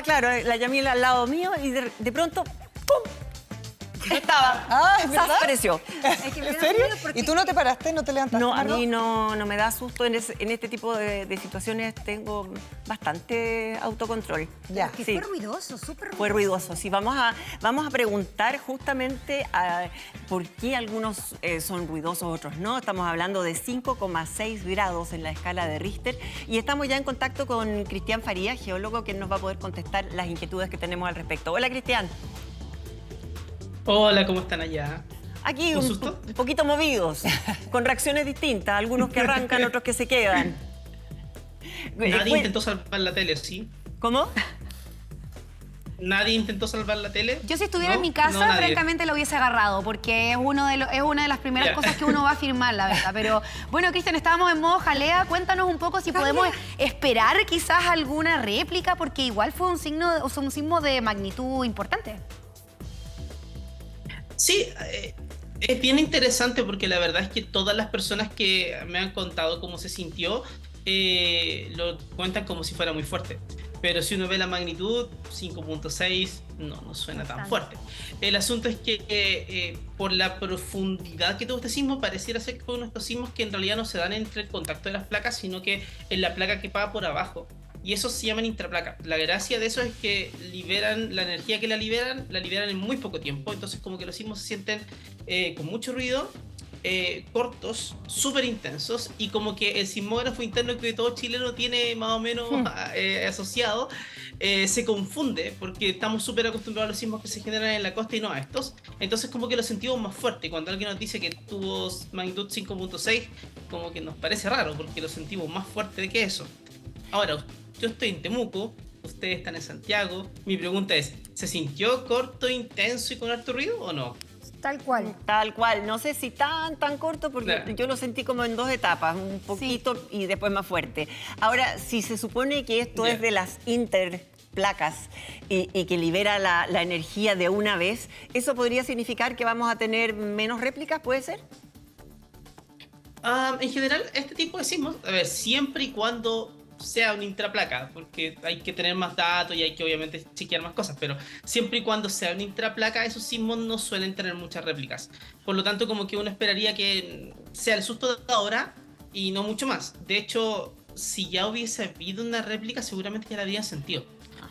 estaba, claro, la Yamila al lado mío y de pronto, ¡pum! Estaba. Ah, ¿es verdad? Desapareció. Es que me ¿En da serio? miedo porque- ¿Y tú no te paraste, no te levantaste? No, a Margot? mí no me da susto. En este tipo de situaciones tengo bastante autocontrol. Ya. Que Sí. fue ruidoso, súper ruidoso. Fue ruidoso. Sí, vamos a preguntar justamente por qué algunos son ruidosos, otros no. Estamos hablando de 5,6 grados en la escala de Richter y estamos ya en contacto con Cristian Farías, geólogo, que nos va a poder contestar las inquietudes que tenemos al respecto. Hola, Cristian. Hola, ¿cómo están allá? Aquí ¿Un susto? un poquito movidos, con reacciones distintas, algunos que arrancan, otros que se quedan. Nadie intentó salvar la tele, ¿sí? ¿Cómo? ¿Nadie intentó salvar la tele? Yo si estuviera en ¿No? mi casa, No, nadie. francamente lo hubiese agarrado, porque es una de las primeras Ya. cosas que uno va a firmar, la verdad. Pero bueno, Cristian, estábamos en modo jalea. Cuéntanos un poco si podemos esperar quizás alguna réplica, porque igual fue un sismo de magnitud importante. Sí, es bien interesante porque la verdad es que todas las personas que me han contado cómo se sintió lo cuentan como si fuera muy fuerte. Pero si uno ve la magnitud, 5,6, no suena tan fuerte. El asunto es que por la profundidad que tuvo este sismo, pareciera ser que fue uno de estos sismos que en realidad no se dan entre el contacto de las placas, sino que en la placa que pasa por abajo. Y eso se llaman intraplaca. La gracia de eso es que liberan la energía que la liberan en muy poco tiempo. Entonces como que los sismos se sienten con mucho ruido, cortos, súper intensos, y como que el sismógrafo interno que todo chileno tiene más o menos asociado, se confunde porque estamos súper acostumbrados a los sismos que se generan en la costa y no a estos. Entonces como que lo sentimos más fuerte. Y cuando alguien nos dice que tuvo magnitud 5,6, como que nos parece raro porque lo sentimos más fuerte que eso. Ahora, yo estoy en Temuco, ustedes están en Santiago. Mi pregunta es, ¿se sintió corto, intenso y con harto ruido o no? Tal cual. Tal cual. No sé si tan corto, porque Claro. yo lo sentí como en dos etapas, un poquito y después más fuerte. Ahora, si se supone que esto Ya. es de las interplacas y que libera la energía de una vez, ¿eso podría significar que vamos a tener menos réplicas, puede ser? En general, este tipo de sismos, a ver, siempre y cuando sea una intraplaca, porque hay que tener más datos y hay que obviamente chequear más cosas, pero siempre y cuando sea una intraplaca, esos sismos no suelen tener muchas réplicas. Por lo tanto, como que uno esperaría que sea el susto de ahora y no mucho más. De hecho, si ya hubiese habido una réplica, seguramente ya la habrían sentido.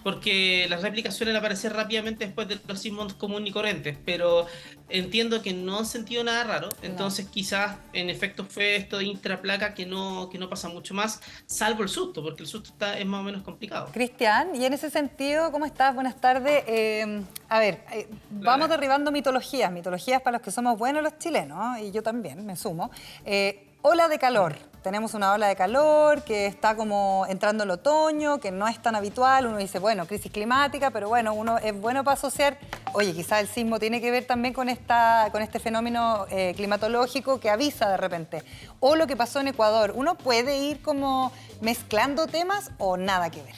Porque las réplicas suelen aparecer rápidamente después de los sismos comunes y corrientes, pero entiendo que no han sentido nada raro, entonces quizás en efecto fue esto de intraplaca que no pasa mucho más, salvo el susto, porque el susto es más o menos complicado. Cristian, y en ese sentido, ¿cómo estás? Buenas tardes. A ver, vamos derribando mitologías para los que somos buenos los chilenos, y yo también me sumo. Ola de calor. Tenemos una ola de calor que está como entrando el otoño, que no es tan habitual. Uno dice, bueno, crisis climática, pero bueno, uno es bueno para asociar. Oye, quizás el sismo tiene que ver también con este fenómeno climatológico que avisa de repente. O lo que pasó en Ecuador. ¿Uno puede ir como mezclando temas o nada que ver?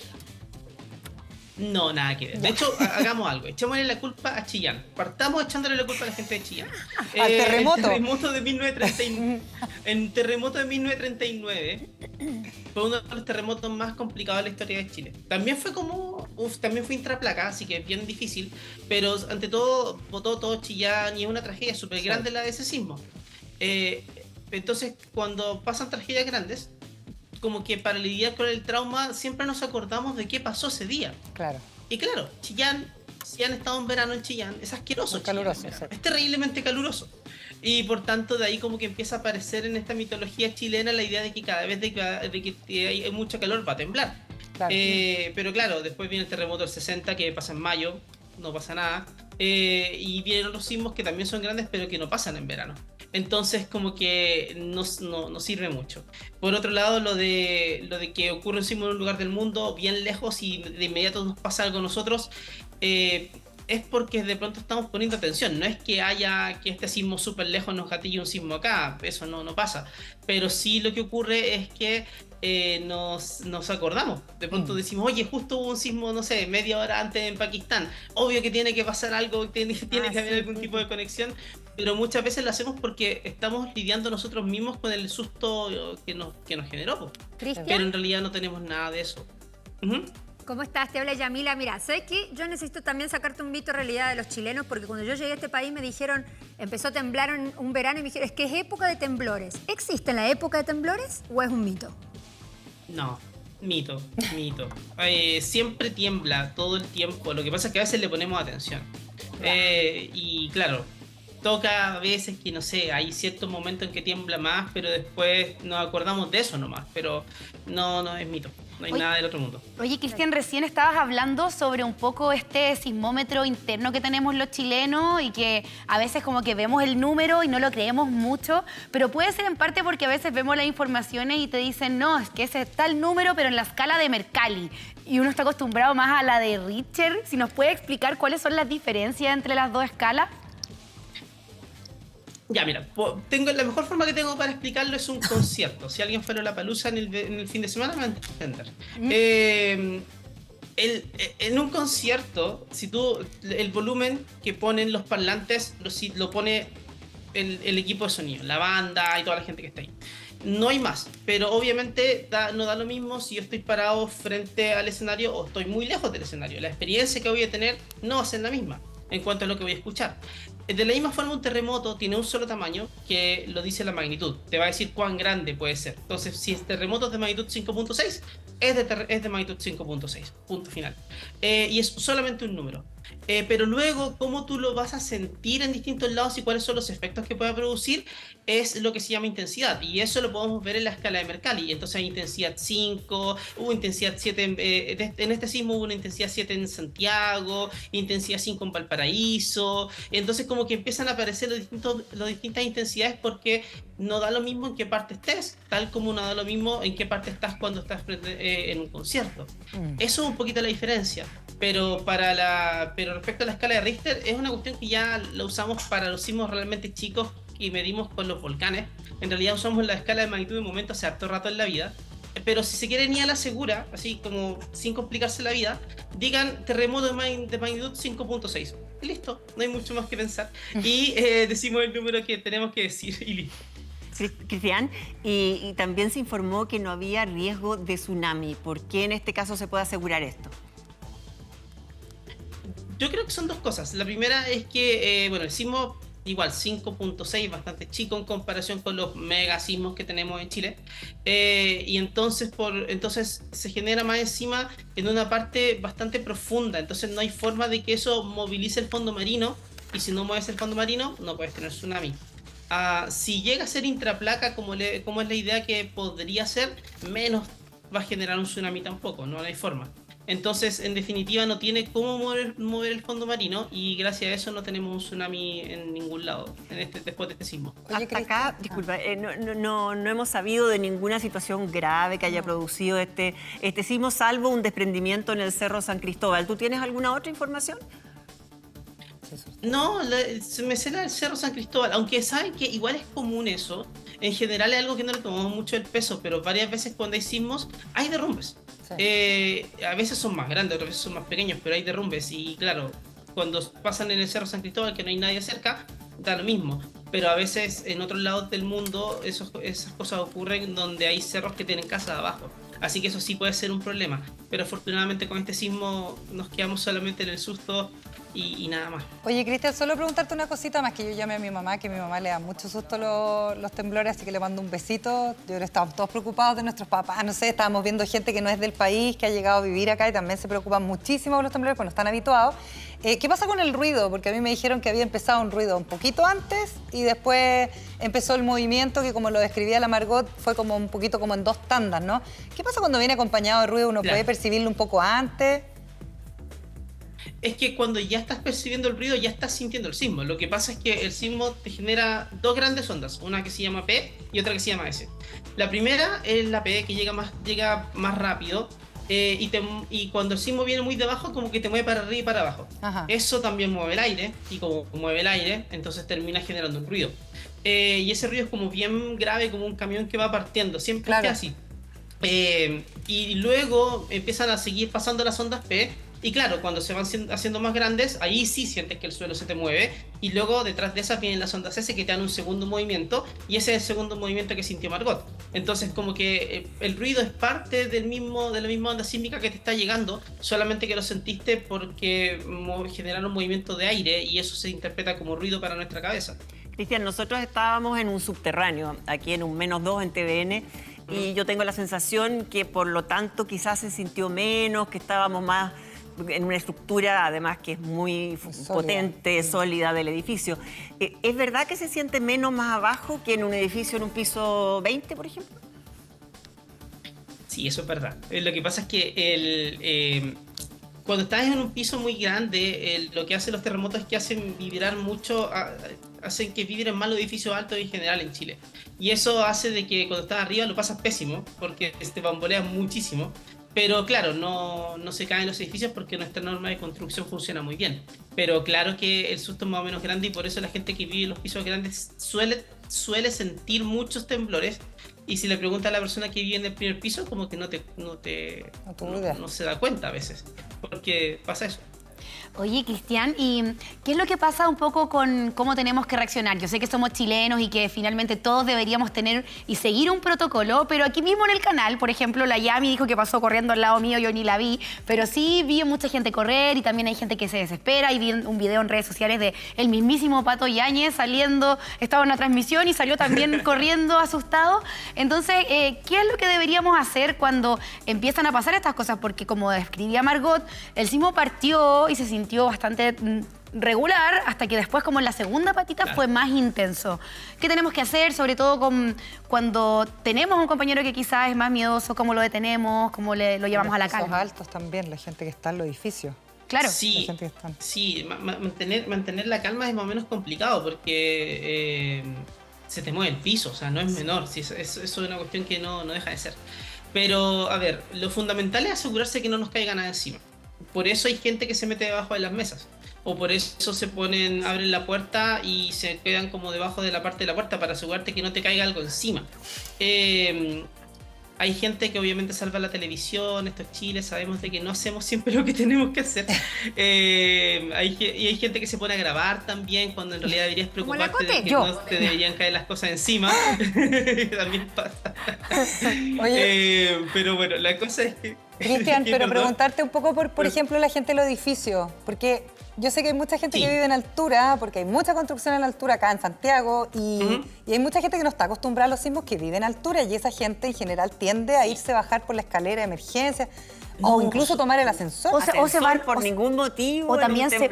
No, nada que ver. De hecho, hagamos algo. Echémosle la culpa a Chillán. Partamos echándole la culpa a la gente de Chillán. Al terremoto. El terremoto de 1939. El terremoto de 1939 fue uno de los terremotos más complicados de la historia de Chile. También fue también fue intraplaca, así que es bien difícil. Pero ante todo, votó todo Chillán y es una tragedia súper grande la de ese sismo. Entonces, cuando pasan tragedias grandes, como que para lidiar con el trauma siempre nos acordamos de qué pasó ese día. Claro. Y claro, Chillán, si han estado en verano en Chillán, es asqueroso. Muy caluroso, Chillán en verano. sí. Es terriblemente caluroso. Y por tanto, de ahí como que empieza a aparecer en esta mitología chilena la idea de que cada vez de que hay mucho calor va a temblar. Claro. Pero claro, después viene el terremoto del 60 que pasa en mayo, no pasa nada. Y vienen los sismos que también son grandes, pero que no pasan en verano. Entonces como que no sirve mucho. Por otro lado, lo de que ocurre un sismo en un lugar del mundo bien lejos y de inmediato nos pasa algo a nosotros, es porque de pronto estamos poniendo atención. No es que este sismo súper lejos nos gatille un sismo acá, eso no pasa. Pero sí lo que ocurre es que nos acordamos. De pronto decimos, oye, justo hubo un sismo, no sé, media hora antes en Pakistán. Obvio que tiene que pasar algo, tiene que haber algún tipo de conexión. Pero muchas veces lo hacemos porque estamos lidiando nosotros mismos con el susto que nos generó. Cristian. Pero en realidad no tenemos nada de eso. Ujú. ¿Cómo estás? Te habla Yamila. Mira, ¿sabes qué? Yo necesito también sacarte un mito de realidad de los chilenos, porque cuando yo llegué a este país me dijeron, empezó a temblar en un verano y me dijeron, es que es época de temblores. ¿Existe la época de temblores o es un mito? No, mito. Siempre tiembla todo el tiempo. Lo que pasa es que a veces le ponemos atención. Y claro, toca a veces que, no sé, hay ciertos momentos en que tiembla más, pero después nos acordamos de eso nomás. Pero no es mito. No hay nada del otro mundo. Oye, Cristian, recién estabas hablando sobre un poco este sismómetro interno que tenemos los chilenos y que a veces como que vemos el número y no lo creemos mucho, pero puede ser en parte porque a veces vemos las informaciones y te dicen, no, es que ese es tal número, pero en la escala de Mercalli. Y uno está acostumbrado más a la de Richter. Si nos puede explicar cuáles son las diferencias entre las dos escalas. Ya, mira, la mejor forma que tengo para explicarlo es un concierto. Si alguien fue a Lollapalooza en el fin de semana, me va a entender. En un concierto, el volumen que ponen los parlantes lo pone el equipo de sonido, la banda y toda la gente que está ahí. No hay más, pero obviamente no da lo mismo si yo estoy parado frente al escenario o estoy muy lejos del escenario. La experiencia que voy a tener no va a ser la misma en cuanto a lo que voy a escuchar. De la misma forma, un terremoto tiene un solo tamaño que lo dice la magnitud. Te va a decir cuán grande puede ser. Entonces, si el terremoto es de magnitud 5.6, es de magnitud 5.6. Punto final. Y es solamente un número. Pero luego, cómo tú lo vas a sentir en distintos lados y cuáles son los efectos que puede producir, es lo que se llama intensidad. Y eso lo podemos ver en la escala de Mercalli. Entonces hay intensidad 5, hubo intensidad 7, en este sismo hubo una intensidad 7 en Santiago, intensidad 5 en Valparaíso. Entonces como que empiezan a aparecer las distintas intensidades porque no da lo mismo en qué parte estés, tal como no da lo mismo en qué parte estás cuando estás en un concierto. Eso es un poquito la diferencia. Pero respecto a la escala de Richter, es una cuestión que ya la usamos para los sismos realmente chicos y medimos con los volcanes. En realidad usamos la escala de magnitud de momento hace harto rato en la vida. Pero si se quieren ir a la segura, así como sin complicarse la vida, digan terremoto de magnitud 5.6. Y listo, no hay mucho más que pensar. Y decimos el número que tenemos que decir y listo. Cristian, y también se informó que no había riesgo de tsunami. ¿Por qué en este caso se puede asegurar esto? Yo creo que son dos cosas. La primera es que, el sismo igual 5.6, bastante chico en comparación con los mega sismos que tenemos en Chile. Y entonces se genera más encima en una parte bastante profunda. Entonces no hay forma de que eso movilice el fondo marino. Y si no mueves el fondo marino, no puedes tener tsunami. Si llega a ser intraplaca, como es la idea que podría ser, menos va a generar un tsunami tampoco. No hay forma. Entonces, en definitiva, no tiene cómo mover el fondo marino y gracias a eso no tenemos un tsunami en ningún lado después de este sismo. Oye, hasta acá, disculpa, no hemos sabido de ninguna situación grave que haya producido este sismo, salvo un desprendimiento en el Cerro San Cristóbal. ¿Tú tienes alguna otra información? No, me sé la del Cerro San Cristóbal, aunque saben que igual es común eso. En general es algo que no le tomamos mucho el peso, pero varias veces cuando hay sismos hay derrumbes. Sí. A veces son más grandes, otras veces son más pequeños, pero hay derrumbes. Y claro, cuando pasan en el Cerro San Cristóbal, que no hay nadie cerca, da lo mismo. Pero a veces en otros lados del mundo esas cosas ocurren donde hay cerros que tienen casas abajo. Así que eso sí puede ser un problema. Pero afortunadamente con este sismo nos quedamos solamente en el susto y nada más. Oye, Cristian, solo preguntarte una cosita más, que yo llamé a mi mamá, que a mi mamá le da mucho susto los temblores, así que le mando un besito. Yo creo que estábamos todos preocupados de nuestros papás, no sé, estábamos viendo gente que no es del país, que ha llegado a vivir acá y también se preocupan muchísimo por los temblores, porque no están habituados. ¿Qué pasa con el ruido? Porque a mí me dijeron que había empezado un ruido un poquito antes y después empezó el movimiento que, como lo describía la Margot, fue como un poquito como en dos tandas, ¿no? ¿Qué pasa cuando viene acompañado de ruido? ¿Uno puede percibirlo un poco antes? Es que cuando ya estás percibiendo el ruido, ya estás sintiendo el sismo. Lo que pasa es que el sismo te genera dos grandes ondas, una que se llama P y otra que se llama S. La primera es la P, que llega más rápido, y cuando el sismo viene muy de abajo, como que te mueve para arriba y para abajo. Ajá. Eso también mueve el aire, y como mueve el aire, entonces termina generando un ruido. Y ese ruido es como bien grave, como un camión que va partiendo, siempre es así. Y luego empiezan a seguir pasando las ondas P. Y claro, cuando se van haciendo más grandes, ahí sí sientes que el suelo se te mueve. Y luego detrás de esas vienen las ondas S, que te dan un segundo movimiento. Y ese es el segundo movimiento que sintió Margot. Entonces como que el ruido es parte de la misma onda sísmica que te está llegando, solamente que lo sentiste porque generaron movimiento de aire y eso se interpreta como ruido para nuestra cabeza. Cristian, nosotros estábamos en un subterráneo, aquí en un -2 en TVN, y yo tengo la sensación que por lo tanto quizás se sintió menos, que estábamos más en una estructura además que es muy potente, sólida del edificio. ¿Es verdad que se siente menos más abajo que en un edificio en un piso 20, por ejemplo? Sí, eso es verdad. Lo que pasa es que cuando estás en un piso muy grande, lo que hacen los terremotos es que hacen vibrar mucho, hacen que vibren más los edificios altos en general en Chile. Y eso hace de que cuando estás arriba lo pasas pésimo, porque te bamboleas muchísimo. Pero claro, no se caen los edificios porque nuestra norma de construcción funciona muy bien. Pero claro que el susto es más o menos grande y por eso la gente que vive en los pisos grandes suele sentir muchos temblores. Y si le pregunta a la persona que vive en el primer piso, como que no se da cuenta a veces. Porque pasa eso. Oye, Cristian, ¿y qué es lo que pasa un poco con cómo tenemos que reaccionar? Yo sé que somos chilenos y que finalmente todos deberíamos tener y seguir un protocolo, pero aquí mismo en el canal, por ejemplo, la Yami dijo que pasó corriendo al lado mío, yo ni la vi, pero sí vi a mucha gente correr y también hay gente que se desespera y vi un video en redes sociales de el mismísimo Pato Yáñez saliendo, estaba en una transmisión y salió también corriendo asustado. Entonces, ¿qué es lo que deberíamos hacer cuando empiezan a pasar estas cosas? Porque como describía Margot, el sismo partió y se sintió bastante regular hasta que después, como en la segunda patita, fue más intenso. ¿Qué tenemos que hacer? Sobre todo cuando tenemos un compañero que quizás es más miedoso, ¿cómo lo detenemos? ¿Cómo lo llevamos a la calma? Los altos también, la gente que está en los edificios. Claro. Sí, mantener la calma es más o menos complicado porque se te mueve el piso, o sea, no es menor. Sí, eso es una cuestión que no deja de ser. Pero, a ver, lo fundamental es asegurarse que no nos caiga nada encima. Por eso hay gente que se mete debajo de las mesas. O por eso abren la puerta y se quedan como debajo de la parte de la puerta para asegurarte que no te caiga algo encima. Hay gente que obviamente salva la televisión, esto es Chile, sabemos de que no hacemos siempre lo que tenemos que hacer. Hay gente que se pone a grabar también, cuando en realidad deberías preocuparte de que no te deberían caer las cosas encima. También pasa. Oye, pero bueno, la cosa es que... Cristian, pero preguntarte un poco por ejemplo, la gente de los edificios, porque yo sé que hay mucha gente que vive en altura, porque hay mucha construcción en altura acá en Santiago, y hay mucha gente que no está acostumbrada a los sismos que vive en altura, y esa gente en general tiende a irse a bajar por la escalera de emergencia, o incluso tomar el ascensor. O se van por ningún motivo, o también se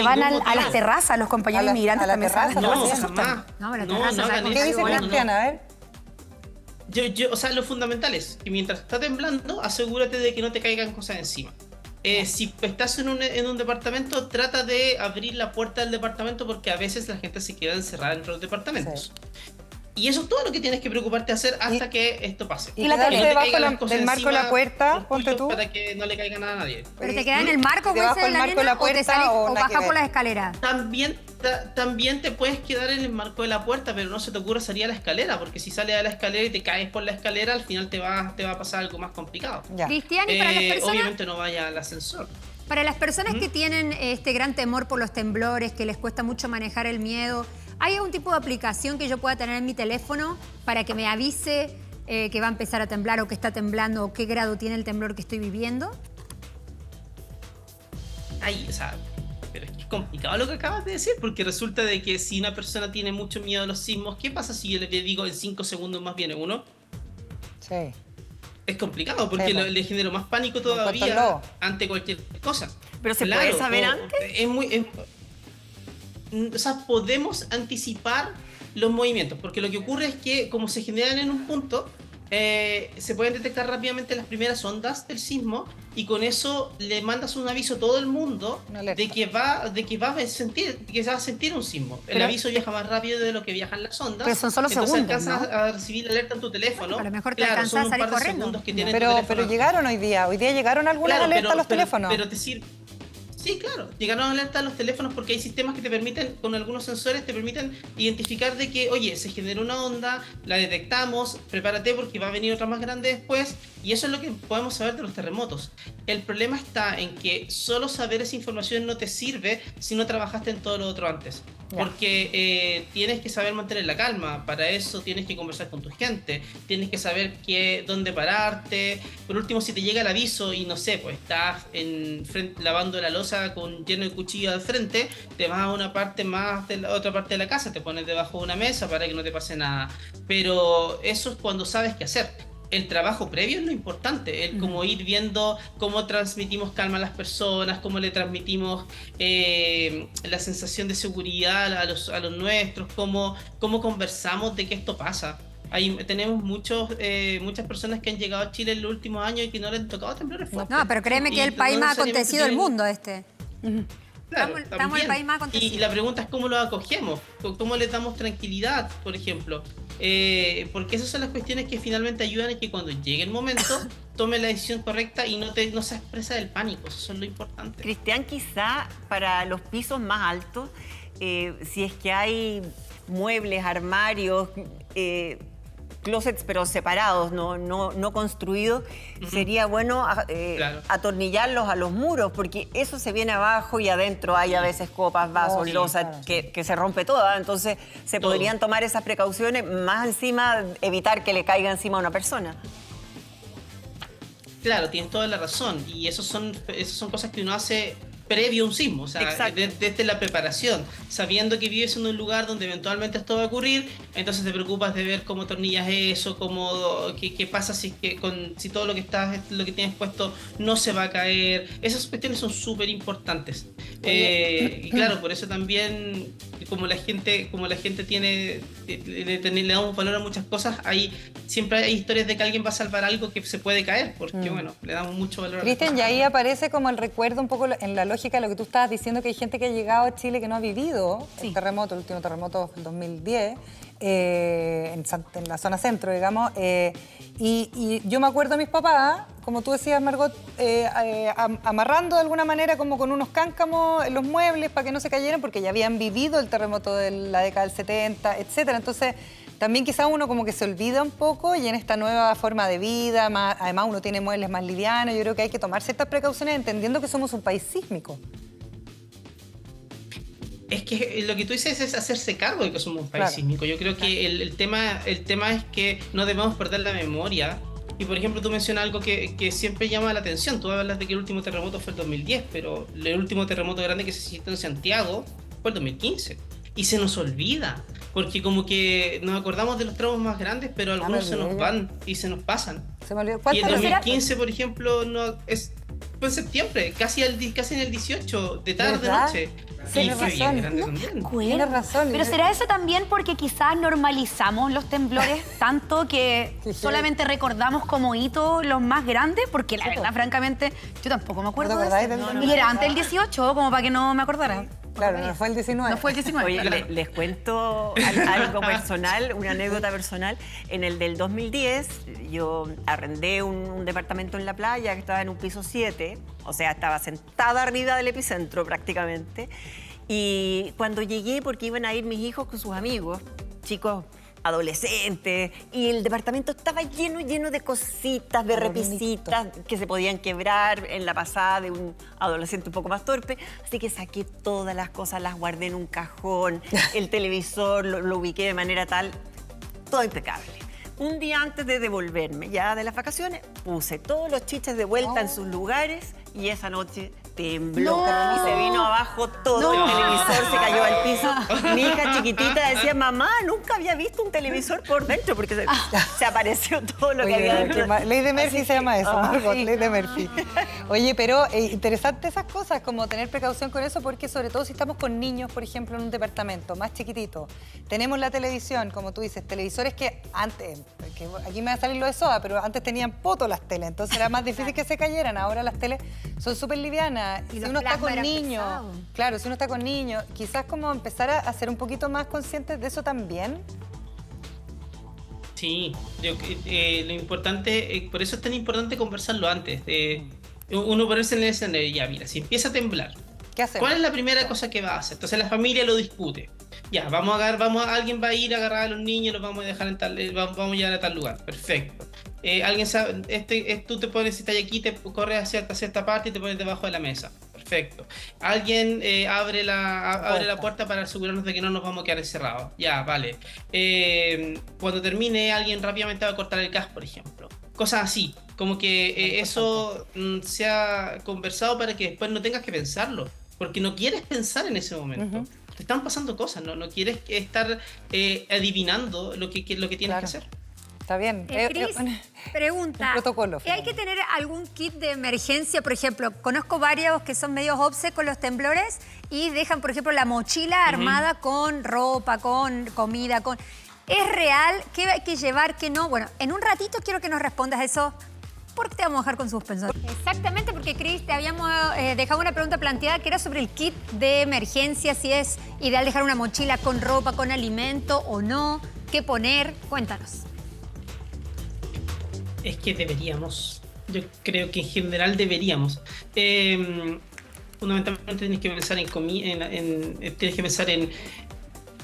van a las terrazas, los compañeros inmigrantes también se van a las terrazas. ¿Qué dice Cristian? A ver. O sea, lo fundamental es que mientras está temblando, asegúrate de que no te caigan cosas encima. Si estás en un departamento, trata de abrir la puerta del departamento porque a veces la gente se queda encerrada dentro de los departamentos. Y eso es todo lo que tienes que preocuparte hacer hasta que esto pase. Y la tele debajo del marco de la puerta, ponte tú. Para que no le caiga nada a nadie. ¿Pero te queda en el marco, debajo del marco de la puerta o baja por la escalera? También te puedes quedar en el marco de la puerta, pero no se te ocurra salir a la escalera, porque si sales a la escalera y te caes por la escalera, al final te va a pasar algo más complicado. Cristian, y para las personas... Obviamente no vaya al ascensor. Para las personas que tienen este gran temor por los temblores, que les cuesta mucho manejar el miedo, ¿hay algún tipo de aplicación que yo pueda tener en mi teléfono para que me avise que va a empezar a temblar o que está temblando o qué grado tiene el temblor que estoy viviendo? Pero es que es complicado lo que acabas de decir, porque resulta de que si una persona tiene mucho miedo a los sismos, ¿qué pasa si yo le digo en 5 segundos más viene uno? Sí. Es complicado porque le genero más pánico todavía ante cualquier cosa. Pero se puede saber antes. O sea, podemos anticipar los movimientos, porque lo que ocurre es que como se generan en un punto, se pueden detectar rápidamente las primeras ondas del sismo y con eso le mandas un aviso a todo el mundo de que va a sentir un sismo. El aviso viaja más rápido de lo que viajan las ondas. Pero son solo entonces segundos, alcanzas a recibir alerta en tu teléfono. A lo mejor te alcanzas a salir corriendo. Pero llegaron hoy día llegaron algunas alertas a los teléfonos. Pero te sirve. Sí, claro, llegaron alertas a los teléfonos porque hay sistemas que te permiten, con algunos sensores, te permiten identificar de que, oye, se generó una onda, la detectamos, prepárate porque va a venir otra más grande después, Y eso es lo que podemos saber de los terremotos. El problema está en que solo saber esa información no te sirve si no trabajaste en todo lo otro antes. Ya. Porque tienes que saber mantener la calma, para eso tienes que conversar con tu gente, tienes que saber dónde pararte. Por último, si te llega el aviso y no sé, pues estás lavando la loza lleno de cuchillos al frente, te vas a una parte más de la otra parte de la casa, te pones debajo de una mesa para que no te pase nada. Pero eso es cuando sabes qué hacer. El trabajo previo es lo importante, el como ir viendo cómo transmitimos calma a las personas, cómo le transmitimos la sensación de seguridad a los nuestros, cómo conversamos de que esto pasa. Tenemos muchas personas que han llegado a Chile en los últimos años y que no les han tocado temblores fuertes. No, pero créeme que es el país más acontecido del mundo este. Claro, estamos en el país más acontecido. Y la pregunta es cómo lo acogemos, cómo les damos tranquilidad, por ejemplo. Porque esas son las cuestiones que finalmente ayudan a que cuando llegue el momento tome la decisión correcta y no se expresa del pánico. Eso es lo importante. Cristian, quizá para los pisos más altos, si es que hay muebles, armarios, closets pero separados, no construidos, sería bueno Claro. atornillarlos a los muros, porque eso se viene abajo y adentro hay a veces copas, vasos, sí, losas, claro. que se rompe toda. Entonces se Todo. podrían tomar esas precauciones, más encima evitar que le caiga encima a una persona. Claro, tienes toda la razón. Y esas son cosas que uno hace previo a un sismo, o sea, Exacto. desde la preparación, sabiendo que vives en un lugar donde eventualmente esto va a ocurrir, entonces te preocupas de ver cómo tornillas eso, qué pasa si todo lo que tienes puesto no se va a caer. Esas cuestiones son súper importantes. Y claro, por eso también, como la gente le damos valor a muchas cosas, siempre hay historias de que alguien va a salvar algo que se puede caer, porque bueno, le damos mucho valor a las Cristian, y cosas. ahí aparece como el recuerdo un poco en la lógica de lo que tú estabas diciendo, que hay gente que ha llegado a Chile que no ha vivido el terremoto, el último terremoto del 2010, en la zona centro, digamos. Y yo me acuerdo a mis papás, como tú decías, Margot, amarrando de alguna manera como con unos cáncamos en los muebles para que no se cayeran, porque ya habían vivido el terremoto de la década del 70, etcétera. Entonces, también quizás uno como que se olvida un poco, y en esta nueva forma de vida, además uno tiene muebles más livianos, yo creo que hay que tomar ciertas precauciones entendiendo que somos un país sísmico. Es que lo que tú dices es hacerse cargo de que somos un país Claro. sísmico. Yo creo que el tema es que no debemos perder la memoria. Y por ejemplo, tú mencionas algo que siempre llama la atención. Tú hablas de que el último terremoto fue el 2010, pero el último terremoto grande que se sintió en Santiago fue el 2015. Y se nos olvida, porque como que nos acordamos de los tramos más grandes, pero algunos se nos van y se nos pasan. Se me olvidó. Y el ¿Cuántas veces? 2015, por ejemplo, fue en septiembre, casi en el 18, de tarde, ¿Verdad? noche. Tienes Y fue bien razón. grande también. Tienes razón. Pero ¿será eso también porque quizás normalizamos los temblores tanto que Sí. solamente recordamos como hito los más grandes? Porque la verdad, francamente, yo tampoco me acuerdo ¿No te de acordáis eso. del 2010? Y era antes del 18, como para que no me acordara. Claro, no fue el 19. No fue el 19. Oye, claro. les cuento algo personal, una anécdota personal. En el del 2010, yo arrendé un departamento en la playa que estaba en un piso 7, o sea, estaba sentada arriba del epicentro prácticamente. Y cuando llegué, porque iban a ir mis hijos con sus amigos, chicos adolescentes, y el departamento estaba lleno de cositas, de repisitas que se podían quebrar en la pasada de un adolescente un poco más torpe. Así que saqué todas las cosas, las guardé en un cajón, el televisor lo ubiqué de manera tal, todo impecable. Un día antes de devolverme ya de las vacaciones, puse todos los chiches de vuelta en sus lugares, y esa noche tembló y se vino abajo todo. El televisor se cayó al piso. Mi hija chiquitita decía, mamá, nunca había visto un televisor por dentro, porque se apareció todo lo que había Oye, dentro. Ley de Murphy se llama eso, Margot, sí. Ley de Murphy. Oye, pero interesante esas cosas, como tener precaución con eso, porque sobre todo si estamos con niños, por ejemplo, en un departamento más chiquitito, tenemos la televisión, como tú dices, televisores que antes, que aquí me va a salir lo de soda, pero antes tenían poto las teles, entonces era más difícil que se cayeran. Ahora las teles son súper livianas. Y Si los uno está plasmas con eran niños, pesados. claro, si uno está con niños, quizás como empezar a ser un poquito más conscientes de eso también. Sí, lo importante, por eso es tan importante conversarlo antes. Uno ponerse en el escenario, ya mira, si empieza a temblar, ¿Qué hacemos? ¿cuál es la primera cosa que va a hacer? Entonces la familia lo discute. Ya, alguien va a ir a agarrar a los niños, los vamos a dejar vamos a llevar a tal lugar. Perfecto. tú te pones, si estás aquí, te corres a cierta parte y te pones debajo de la mesa. Perfecto. Alguien abre la puerta para asegurarnos de que no nos vamos a quedar encerrados. Ya, vale. Cuando termine, alguien rápidamente va a cortar el gas, por ejemplo. Cosas así. Como que eso se ha conversado para que después no tengas que pensarlo. Porque no quieres pensar en ese momento. Te están pasando cosas, no quieres estar adivinando lo que tienes que hacer. Está bien. Cris, pregunta, un protocolo, ¿hay que tener algún kit de emergencia? Por ejemplo, conozco varios que son medios obse con los temblores y dejan, por ejemplo, la mochila armada con ropa, con comida, con... ¿Es real? ¿Qué hay que llevar? ¿Qué no? Bueno, en un ratito quiero que nos respondas eso. ¿Por qué te vamos a dejar con suspenso? Exactamente, porque Cris, te habíamos dejado una pregunta planteada que era sobre el kit de emergencia, si es ideal dejar una mochila con ropa, con alimento o no, qué poner. Cuéntanos. Es que deberíamos. Yo creo que en general deberíamos. Fundamentalmente tienes que pensar tienes que pensar en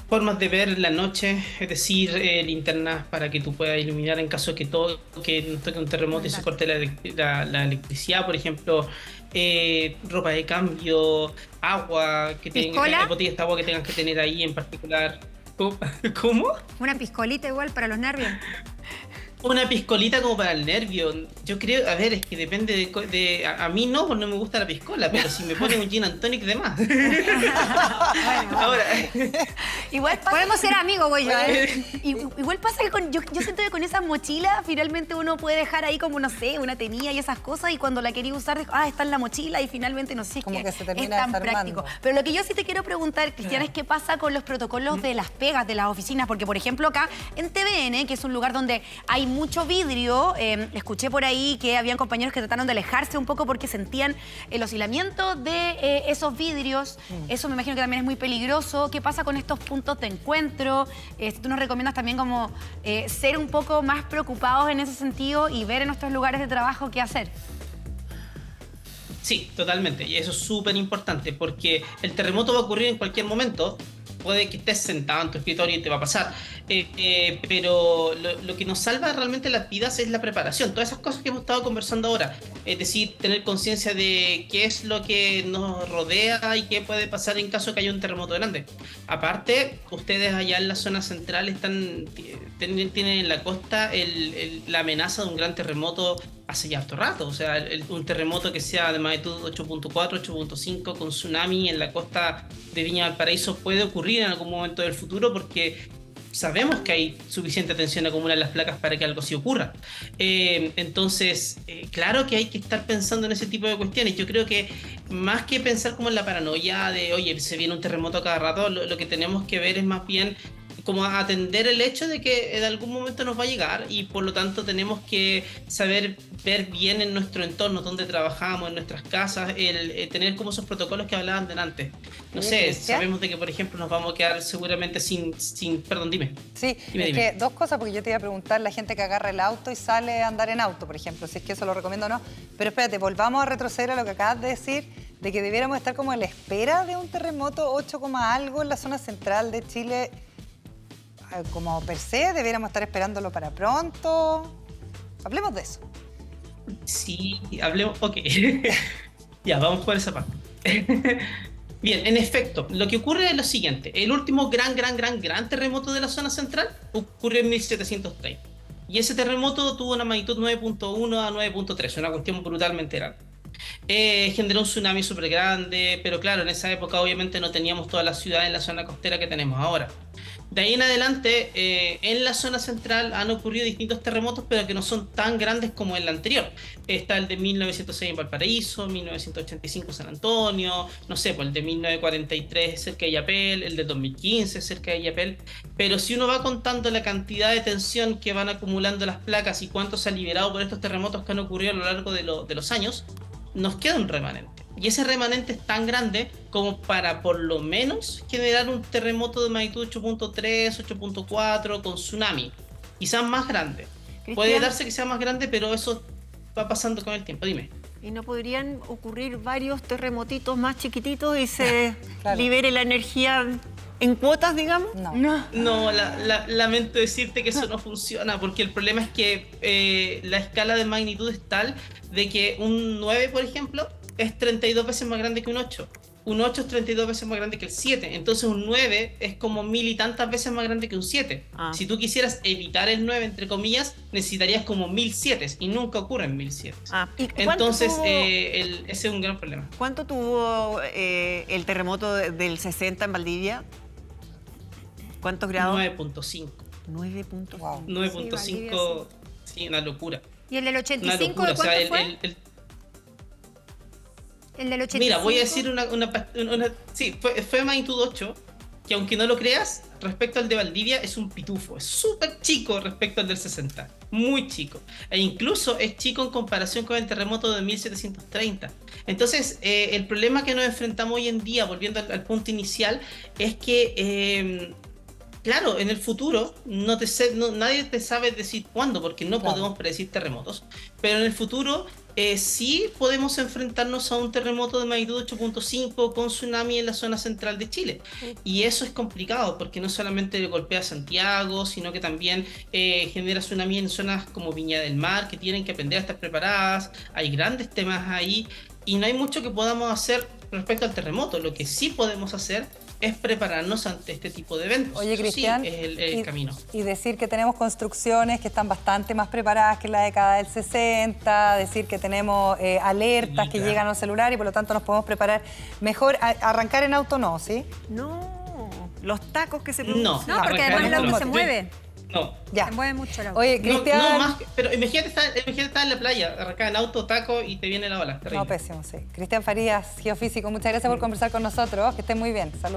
formas de ver la noche, es decir, linternas para que tú puedas iluminar en caso de que nos toque un terremoto y se corte la electricidad, por ejemplo, ropa de cambio, agua, botellas de agua que tengas que tener ahí en particular. ¿Cómo? Una piscolita igual para los nervios. Una piscolita como para el nervio. Yo creo, a ver, es que depende a mí no, porque no me gusta la piscola, pero si me ponen un gin and tonic de más. Ahora, Igual pasa, podemos ser amigos, güey. igual pasa que yo siento que con esas mochilas finalmente uno puede dejar ahí como, no sé, una tenilla y esas cosas, y cuando la quería usar, está en la mochila y finalmente no sé, como que se termina es tan desarmando. práctico. Pero lo que yo sí te quiero preguntar, Cristiana, es qué pasa con los protocolos de las pegas de las oficinas, porque por ejemplo acá en TVN, que es un lugar donde hay mucho vidrio, escuché por ahí que habían compañeros que trataron de alejarse un poco porque sentían el oscilamiento de esos vidrios. Eso me imagino que también es muy peligroso. ¿Qué pasa con estos puntos de encuentro? Si tú nos recomiendas también como ser un poco más preocupados en ese sentido y ver en nuestros lugares de trabajo qué hacer. sí, totalmente. Y eso es súper importante porque el terremoto va a ocurrir en cualquier momento. Puede que estés sentado en tu escritorio y te va a pasar. Pero lo que nos salva realmente las vidas es la preparación. Todas esas cosas que hemos estado conversando ahora. Es decir, tener conciencia de qué es lo que nos rodea y qué puede pasar en caso de que haya un terremoto grande. Aparte, ustedes allá en la zona central tienen en la costa la amenaza de un gran terremoto hace ya harto rato. O sea, un terremoto que sea de magnitud 8.4, 8.5 con tsunami en la costa de Viña Valparaíso puede ocurrir en algún momento del futuro porque sabemos que hay suficiente tensión acumulada en las placas para que algo así ocurra. Entonces, claro que hay que estar pensando en ese tipo de cuestiones. Yo creo que más que pensar como en la paranoia de, oye, se viene un terremoto a cada rato, lo que tenemos que ver es más bien como atender el hecho de que en algún momento nos va a llegar y por lo tanto tenemos que saber ver bien en nuestro entorno, donde trabajamos, en nuestras casas, tener como esos protocolos que hablaban delante. No sé, sabemos de que por ejemplo nos vamos a quedar seguramente sin perdón, dime. Sí, dime. Que dos cosas, porque yo te iba a preguntar la gente que agarra el auto y sale a andar en auto, por ejemplo, si es que eso lo recomiendo o no. Pero espérate, volvamos a retroceder a lo que acabas de decir, de que debiéramos estar como a la espera de un terremoto 8, algo en la zona central de Chile. Como per se, debiéramos estar esperándolo para pronto. Hablemos de eso. Sí, hablemos, ok. Ya, vamos por esa parte. Bien, en efecto, lo que ocurre es lo siguiente. El último gran terremoto de la zona central ocurrió en 1730. Y ese terremoto tuvo una magnitud 9.1 a 9.3, una cuestión brutalmente grande. Generó un tsunami súper grande, pero claro, en esa época obviamente no teníamos toda la ciudad en la zona costera que tenemos ahora. De ahí en adelante, en la zona central han ocurrido distintos terremotos, pero que no son tan grandes como el anterior. Está el de 1906 en Valparaíso, 1985 en San Antonio, no sé, pues el de 1943 cerca de Illapel, el de 2015 cerca de Illapel. Pero si uno va contando la cantidad de tensión que van acumulando las placas y cuánto se ha liberado por estos terremotos que han ocurrido a lo largo de los años, nos queda un remanente. Y ese remanente es tan grande como para por lo menos generar un terremoto de magnitud 8.3, 8.4 con tsunami. Quizás más grande. Cristian, puede darse que sea más grande, pero eso va pasando con el tiempo. Dime. ¿Y no podrían ocurrir varios terremotitos más chiquititos y se Claro. libere la energía ¿En cuotas, digamos? No. No, lamento decirte que eso no funciona, porque el problema es que la escala de magnitud es tal de que un 9, por ejemplo, es 32 veces más grande que un 8. Un 8 es 32 veces más grande que el 7. Entonces un 9 es como 1000 y tantas veces más grande que un 7. Ah. Si tú quisieras evitar el 9, entre comillas, necesitarías como 1000 7 y nunca ocurren 1000 7. ¿Y cuánto Entonces, tuvo- ese es un gran problema. ¿Cuánto tuvo el terremoto del 60 en Valdivia? ¿Cuántos grados? 9.5. 9.5. Wow. 9.5, sí, una locura. ¿Y el del Una 85 locura. de O cuánto sea, fue? El del 85. Mira, voy a decir sí, fue magnitud 8, que aunque no lo creas, respecto al de Valdivia es un pitufo, es súper chico respecto al del 60, muy chico, e incluso es chico en comparación con el terremoto de 1730. Entonces, el problema que nos enfrentamos hoy en día, volviendo al punto inicial, es que claro, en el futuro nadie te sabe decir cuándo, porque no Claro. podemos predecir terremotos, pero en el futuro sí podemos enfrentarnos a un terremoto de magnitud 8.5 con tsunami en la zona central de Chile. Y eso es complicado, porque no solamente golpea Santiago, sino que también genera tsunami en zonas como Viña del Mar, que tienen que aprender a estar preparadas. Hay grandes temas ahí y no hay mucho que podamos hacer respecto al terremoto. Lo que sí podemos hacer es prepararnos ante este tipo de eventos. Oye, Eso Cristian, sí, es el camino. y decir que tenemos construcciones que están bastante más preparadas que en la década del 60, decir que tenemos alertas Sí, que claro. llegan al celular y por lo tanto nos podemos preparar mejor. Arrancar en auto no, ¿sí? No, los tacos que se No. producen. No, porque Arrancar además el en auto auto se no. mueve. No. Ya. Se mueve mucho el auto. Oye, No, Cristian... no más, pero imagínate estar en la playa, arrancar en auto, taco y te viene la ola. Terrible. No, pésimo, sí. Cristian Farías, geofísico, muchas gracias por conversar con nosotros. Que estén muy bien. Saludos.